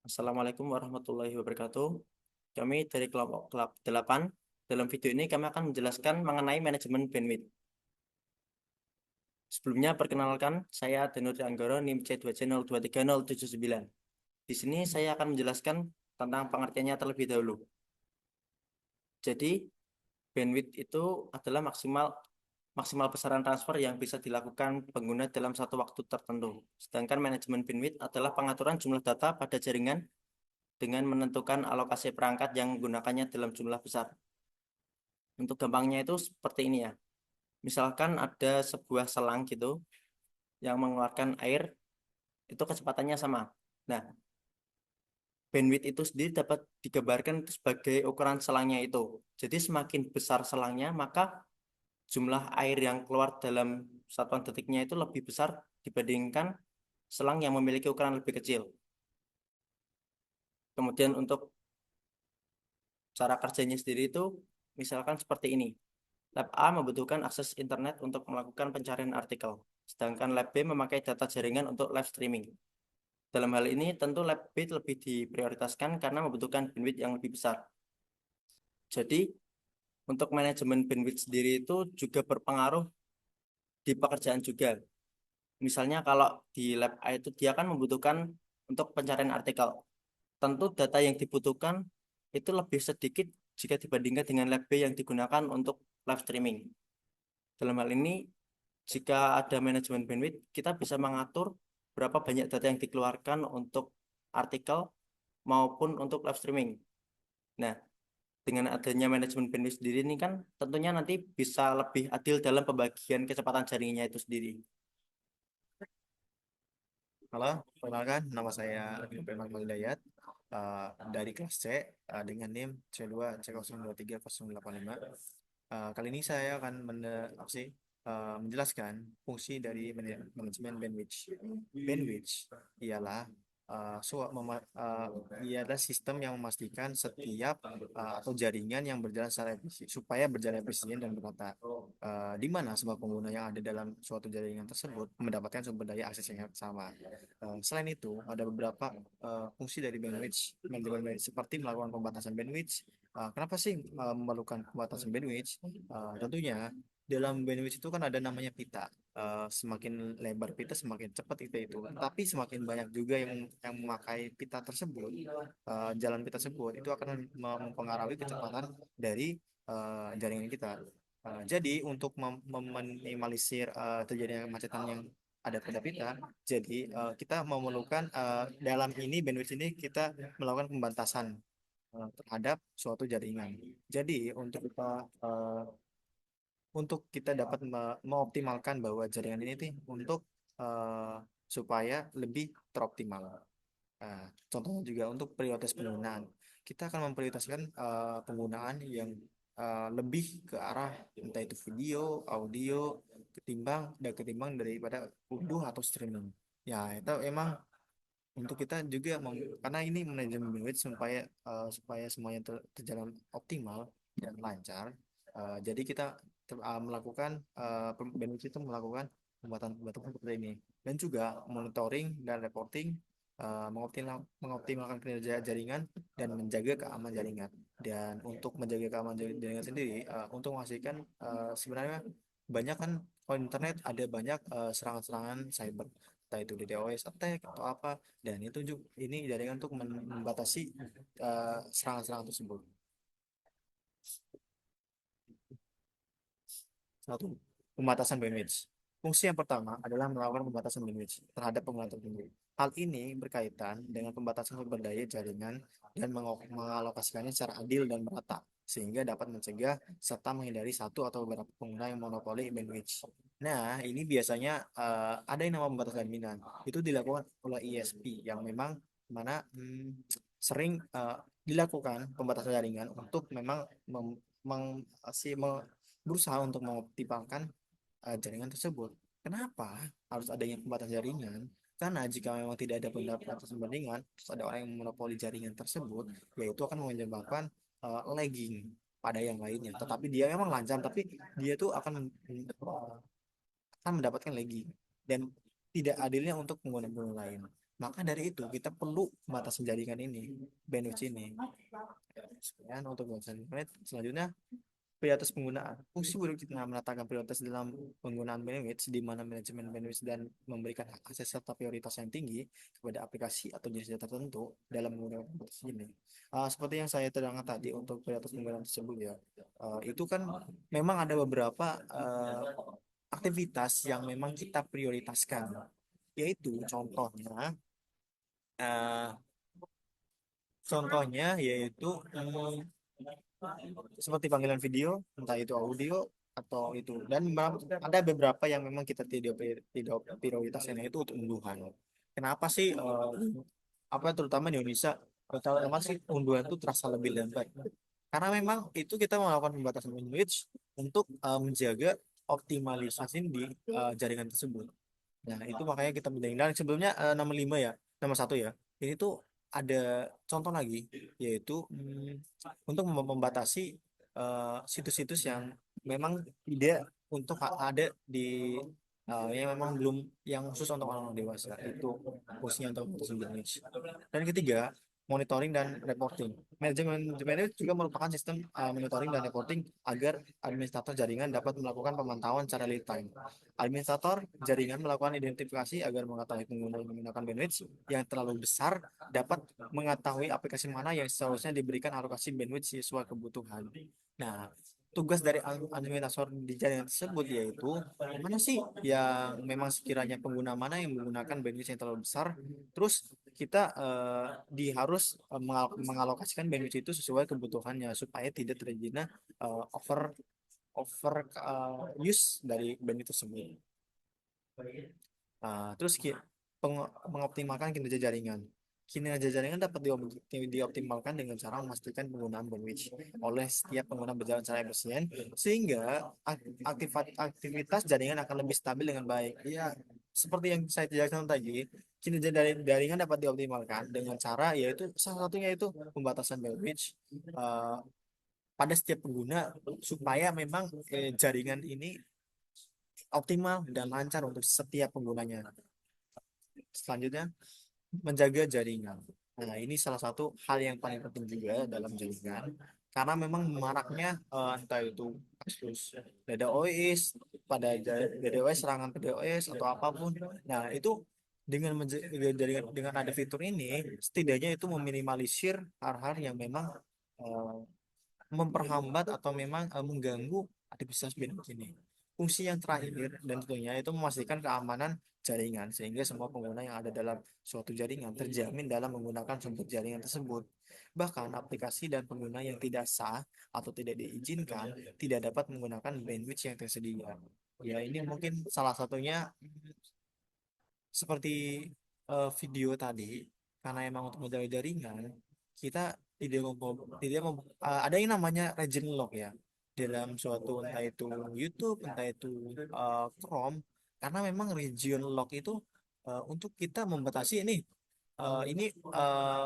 Assalamualaikum warahmatullahi wabarakatuh. Kami dari kelompok Klub 8. Dalam video ini kami akan menjelaskan mengenai manajemen bandwidth. Sebelumnya perkenalkan, saya Danuri Anggoro NIM C2C023079. Di sini saya akan menjelaskan tentang pengertiannya terlebih dahulu. Jadi, bandwidth itu adalah maksimal maksimal besaran transfer yang bisa dilakukan pengguna dalam satu waktu tertentu. Sedangkan manajemen bandwidth adalah pengaturan jumlah data pada jaringan dengan menentukan alokasi perangkat yang menggunakannya dalam jumlah besar. Untuk gampangnya itu seperti ini ya. Misalkan ada sebuah selang gitu yang mengeluarkan air, itu kecepatannya sama. Nah, bandwidth itu sendiri dapat digambarkan itu sebagai ukuran selangnya itu. Jadi semakin besar selangnya, maka jumlah air yang keluar dalam satuan detiknya itu lebih besar dibandingkan selang yang memiliki ukuran lebih kecil. Kemudian untuk cara kerjanya sendiri itu misalkan seperti ini. Lab A membutuhkan akses internet untuk melakukan pencarian artikel, sedangkan Lab B memakai data jaringan untuk live streaming. Dalam hal ini, tentu Lab B lebih diprioritaskan karena membutuhkan bandwidth yang lebih besar. Jadi, untuk manajemen bandwidth sendiri itu juga berpengaruh di pekerjaan juga. Misalnya kalau di Lab A itu dia kan membutuhkan untuk pencarian artikel. Tentu data yang dibutuhkan itu lebih sedikit jika dibandingkan dengan Lab B yang digunakan untuk live streaming. Dalam hal ini, jika ada manajemen bandwidth, kita bisa mengatur berapa banyak data yang dikeluarkan untuk artikel maupun untuk live streaming. Nah, dengan adanya manajemen bandwidth sendiri ini kan tentunya nanti bisa lebih adil dalam pembagian kecepatan jaringannya itu sendiri. Halo, perkenalkan nama saya Firman Hidayat dari kelas C dengan NIM C2C023085. Kali ini saya akan menjelaskan fungsi dari manajemen bandwidth. Bandwidth ialah ia adalah sistem yang memastikan setiap atau jaringan yang berjalan secara efisien supaya berjalan efisien dan merata. Di mana semua pengguna yang ada dalam suatu jaringan tersebut mendapatkan sumber daya akses yang sama. Selain itu, ada beberapa fungsi dari bandwidth manajemen bandwidth seperti melakukan pembatasan bandwidth. Kenapa sih memerlukan pembatasan bandwidth? Tentunya dalam bandwidth itu kan ada namanya pita. Semakin lebar pita, semakin cepat itu. Tapi semakin banyak juga yang memakai pita tersebut, jalan pita tersebut itu akan mempengaruhi kecepatan dari jaringan kita. Jadi untuk meminimalisir terjadinya kemacetan yang ada pada pita, jadi kita memerlukan dalam ini bandwidth ini kita melakukan pembatasan terhadap suatu jaringan. Jadi untuk kita dapat mengoptimalkan bahwa jaringan ini tuh untuk eh, supaya lebih teroptimal. Contohnya juga untuk prioritas penggunaan. Kita akan memprioritaskan penggunaan yang lebih ke arah entah itu video, audio, ketimbang daripada unduh atau streaming. Ya, itu emang untuk kita juga karena ini manajemen bandwidth supaya semuanya terjalan optimal dan lancar. Jadi kita melakukan bandwidth itu melakukan pembatasan seperti ini dan juga monitoring dan reporting mengoptimalkan kinerja jaringan dan menjaga keamanan jaringan. Dan untuk menjaga keamanan jaringan sendiri, untuk memastikan sebenarnya banyak kan kalau internet ada banyak serangan-serangan cyber, entah itu DDoS attack atau apa, dan itu juga ini jaringan untuk membatasi serangan-serangan tersebut. Satu, pembatasan bandwidth. Fungsi yang pertama adalah melakukan pembatasan bandwidth terhadap penggunaan tertentu. Hal ini berkaitan dengan pembatasan sumber daya jaringan dan mengalokasikannya secara adil dan merata, sehingga dapat mencegah serta menghindari satu atau beberapa pengguna yang monopoli bandwidth. Nah, ini biasanya ada yang nama pembatasan jaringan. Itu dilakukan oleh ISP yang memang mana sering dilakukan pembatasan jaringan untuk memang berusaha untuk mengoptimalkan jaringan tersebut. Kenapa harus adanya pembatasan jaringan? Karena jika memang tidak ada pembatasan jaringan, terus ada orang yang memonopoli jaringan tersebut, yaitu akan menyebabkan lagging pada yang lainnya. Tetapi dia memang lancar, tapi dia tuh akan mendapatkan lagging dan tidak adilnya untuk pengguna-pengguna lain. Maka dari itu kita perlu membatasi jaringan ini, bandwidth ini. Kemudian untuk bahasan internet selanjutnya, prioritas penggunaan. Fungsi buruk kita menetapkan prioritas dalam penggunaan bandwidth, di mana manajemen bandwidth dan memberikan akses serta prioritas yang tinggi kepada aplikasi atau jenis data tertentu dalam menggunakan aplikasi ini. Seperti yang saya terangkan tadi untuk prioritas penggunaan tersebut ya, itu kan memang ada beberapa aktivitas yang memang kita prioritaskan, yaitu eh, contohnya yaitu seperti panggilan video, entah itu audio atau itu. Dan ada beberapa yang memang kita tidak prioritaskan, yaitu untuk unduhan. Kenapa sih apa terutama di Indonesia, terutama sih unduhan itu terasa lebih lambat? Karena memang itu kita melakukan pembatasan bandwidth untuk menjaga optimalisasi di jaringan tersebut. Nah, itu makanya kita menjaring. Dan sebelumnya nomor 5 ya, nomor satu ya. Ini tuh ada contoh lagi, yaitu untuk membatasi situs-situs yang memang tidak untuk ada di yang memang belum, yang khusus untuk orang dewasa, itu khususnya untuk membatasi. Dan ketiga, monitoring dan reporting. Manajemen itu juga merupakan sistem monitoring dan reporting agar administrator jaringan dapat melakukan pemantauan secara real time. Administrator jaringan melakukan identifikasi agar mengetahui pengguna yang menggunakan bandwidth yang terlalu besar, dapat mengetahui aplikasi mana yang seharusnya diberikan alokasi bandwidth sesuai kebutuhan. Nah, tugas dari administrator di jaringan tersebut yaitu mana sih yang memang sekiranya pengguna mana yang menggunakan bandwidth yang terlalu besar, terus kita harus mengalokasikan bandwidth itu sesuai kebutuhannya supaya tidak terjadi over over use dari bandwidth tersebut. Terus mengoptimalkan kinerja jaringan. Kinerja jaringan dapat dioptimalkan dengan cara memastikan penggunaan bandwidth oleh setiap pengguna berjalan secara efisien, sehingga aktivitas jaringan akan lebih stabil dengan baik. Ya, seperti yang saya jelaskan tadi, kinerja dari jaringan dapat dioptimalkan dengan cara, yaitu salah satunya itu pembatasan bandwidth eh, pada setiap pengguna, supaya memang jaringan ini optimal dan lancar untuk setiap penggunanya. Selanjutnya, menjaga jaringan. Nah, ini salah satu hal yang paling penting juga dalam jaringan. Karena memang maraknya entah itu kasus DDoS, DDoS, serangan DDoS atau apapun. Nah, itu dengan menjaga jaringan, dengan ada fitur ini, setidaknya itu meminimalisir hal-hal yang memang eh, memperhambat atau memang mengganggu aktivitas bisnis ini. Fungsi yang terakhir dan tentunya itu memastikan keamanan jaringan, sehingga semua pengguna yang ada dalam suatu jaringan terjamin dalam menggunakan sumber jaringan tersebut. Bahkan aplikasi dan pengguna yang tidak sah atau tidak diizinkan tidak dapat menggunakan bandwidth yang tersedia. Ya, ini mungkin salah satunya seperti video tadi, karena emang untuk menjaga jaringan kita ada yang namanya region lock ya dalam suatu, entah itu YouTube, entah itu Chrome, karena memang region lock itu untuk kita membatasi ini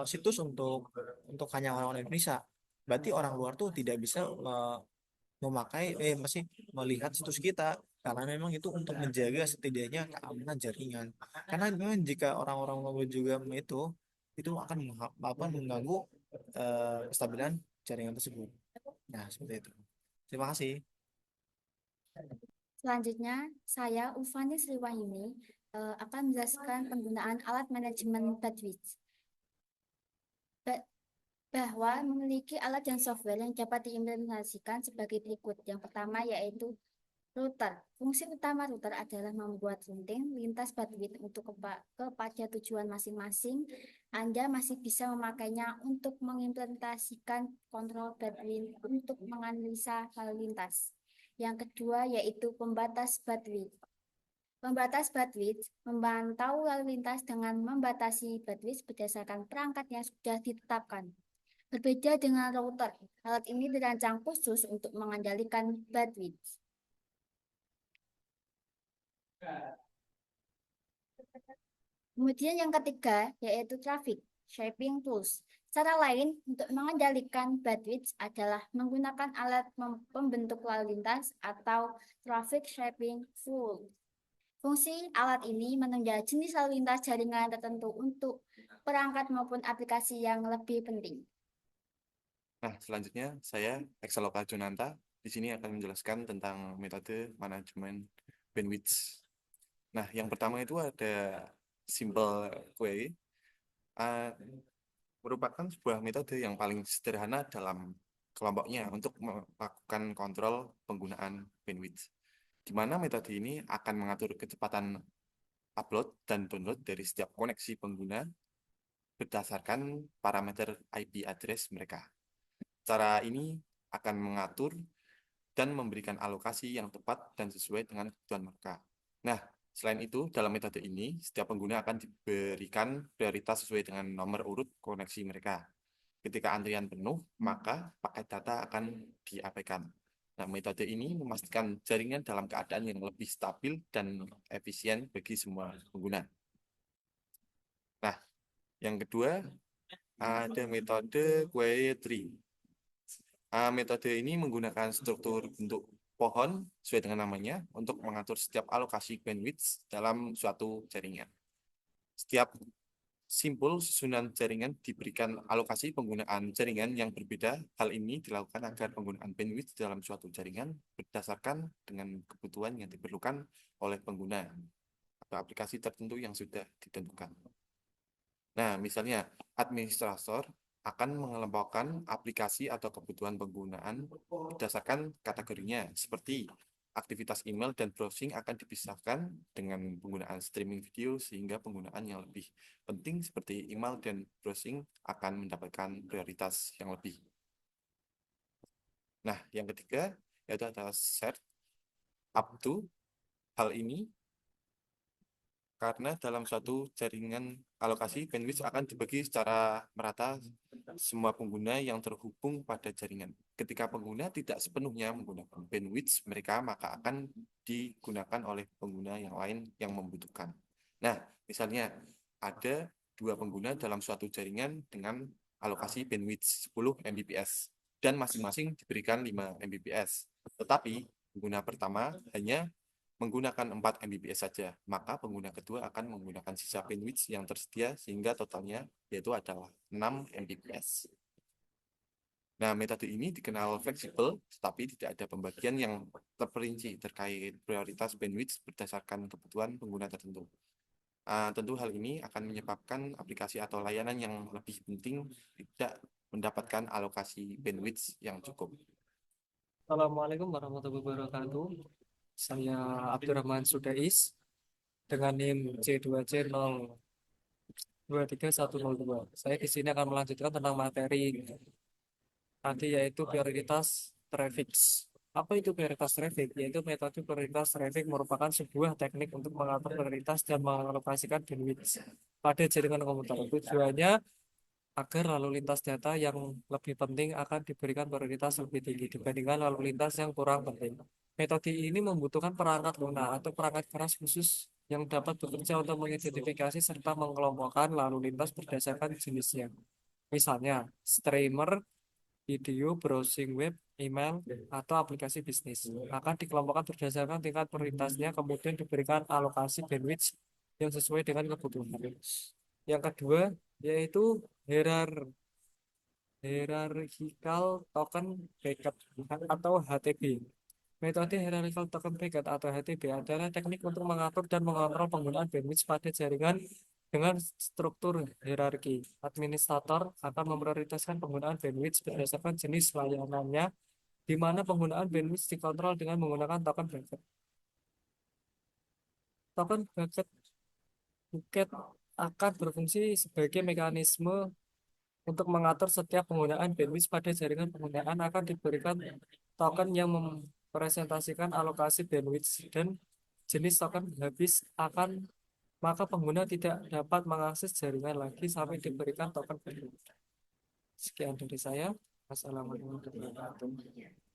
situs untuk hanya orang Indonesia. Berarti orang luar tuh tidak bisa masih melihat situs kita, karena memang itu untuk menjaga setidaknya keamanan jaringan. Karena memang jika orang-orang luar juga itu akan mengganggu kestabilan jaringan tersebut. Nah, seperti itu. Terima kasih. Selanjutnya, saya Ufani Sriwahyuni akan menjelaskan penggunaan alat manajemen bandwidth. Ba- Bahwa memiliki alat dan software yang dapat diimplementasikan sebagai berikut. Yang pertama yaitu router. Fungsi utama router adalah membuat routing lintas bandwidth untuk kepada tujuan masing-masing. Anda masih bisa memakainya untuk mengimplementasikan kontrol bandwidth untuk menganalisa lalu lintas. Yang kedua yaitu pembatas bandwidth. Pembatas bandwidth memantau lalu lintas dengan membatasi bandwidth berdasarkan perangkat yang sudah ditetapkan. Berbeda dengan router, alat ini dirancang khusus untuk mengendalikan bandwidth. Kemudian yang ketiga yaitu traffic shaping tools. Cara lain untuk mengendalikan bandwidth adalah menggunakan alat pembentuk lalu lintas atau traffic shaping tool. Fungsi alat ini menunjang jenis lalu lintas jaringan tertentu untuk perangkat maupun aplikasi yang lebih penting. Nah, selanjutnya saya Exaloka Junanta di sini akan menjelaskan tentang metode manajemen bandwidth. Nah, yang pertama itu ada simple query, uh, merupakan sebuah metode yang paling sederhana dalam kelompoknya untuk melakukan kontrol penggunaan bandwidth, di mana metode ini akan mengatur kecepatan upload dan download dari setiap koneksi pengguna berdasarkan parameter IP address mereka. Cara ini akan mengatur dan memberikan alokasi yang tepat dan sesuai dengan kebutuhan mereka. Nah, selain itu, dalam metode ini, setiap pengguna akan diberikan prioritas sesuai dengan nomor urut koneksi mereka. Ketika antrian penuh, maka paket data akan diabaikan. Nah, metode ini memastikan jaringan dalam keadaan yang lebih stabil dan efisien bagi semua pengguna. Nah, yang kedua, ada metode query tree. Metode ini menggunakan struktur bentuk pohon sesuai dengan namanya untuk mengatur setiap alokasi bandwidth dalam suatu jaringan. Setiap simpul susunan jaringan diberikan alokasi penggunaan jaringan yang berbeda. Hal ini dilakukan agar penggunaan bandwidth dalam suatu jaringan berdasarkan dengan kebutuhan yang diperlukan oleh pengguna atau aplikasi tertentu yang sudah ditentukan. Nah, misalnya administrator akan mengelompokkan aplikasi atau kebutuhan penggunaan berdasarkan kategorinya, seperti aktivitas email dan browsing akan dipisahkan dengan penggunaan streaming video, sehingga penggunaan yang lebih penting seperti email dan browsing akan mendapatkan prioritas yang lebih. Nah, yang ketiga yaitu adalah set up to. Hal ini karena dalam suatu jaringan alokasi bandwidth akan dibagi secara merata semua pengguna yang terhubung pada jaringan. Ketika pengguna tidak sepenuhnya menggunakan bandwidth mereka, maka akan digunakan oleh pengguna yang lain yang membutuhkan. Nah, misalnya ada dua pengguna dalam suatu jaringan dengan alokasi bandwidth 10 Mbps dan masing-masing diberikan 5 Mbps. Tetapi pengguna pertama hanya menggunakan 4 Mbps saja, maka pengguna kedua akan menggunakan sisa bandwidth yang tersedia sehingga totalnya yaitu adalah 6 Mbps. Nah, metode ini dikenal fleksibel, tetapi tidak ada pembagian yang terperinci terkait prioritas bandwidth berdasarkan kebutuhan pengguna tertentu. Tentu hal ini akan menyebabkan aplikasi atau layanan yang lebih penting tidak mendapatkan alokasi bandwidth yang cukup. Assalamualaikum warahmatullahi wabarakatuh. Saya Abdurrahman Sudais dengan NIM C2C023102. Saya di sini akan melanjutkan tentang materi tadi yaitu prioritas traffic. Apa itu prioritas traffic? Yaitu metode prioritas traffic merupakan sebuah teknik untuk mengatur prioritas dan mengalokasikan bandwidth pada jaringan komputer. Tujuannya agar lalu lintas data yang lebih penting akan diberikan prioritas lebih tinggi dibandingkan lalu lintas yang kurang penting. Metode ini membutuhkan perangkat lunak atau perangkat keras khusus yang dapat bekerja untuk mengidentifikasi serta mengelompokkan lalu lintas berdasarkan jenisnya. Misalnya, streamer, video, browsing web, email, atau aplikasi bisnis akan dikelompokkan berdasarkan tingkat prioritasnya, kemudian diberikan alokasi bandwidth yang sesuai dengan kebutuhan. Yang kedua, yaitu hierarchical token bucket atau HTB. Metode hierarchical token bucket atau HTB adalah teknik untuk mengatur dan mengontrol penggunaan bandwidth pada jaringan dengan struktur hierarki. Administrator akan memprioritaskan penggunaan bandwidth berdasarkan jenis layanannya, di mana penggunaan bandwidth dikontrol dengan menggunakan token bucket. Token bucket akan berfungsi sebagai mekanisme untuk mengatur setiap penggunaan bandwidth pada jaringan. Penggunaan akan diberikan token yang mempresentasikan alokasi bandwidth dan jenis token habis maka pengguna tidak dapat mengakses jaringan lagi sampai diberikan token bandwidth. Sekian dari saya. Wassalamualaikum warahmatullahi wabarakatuh.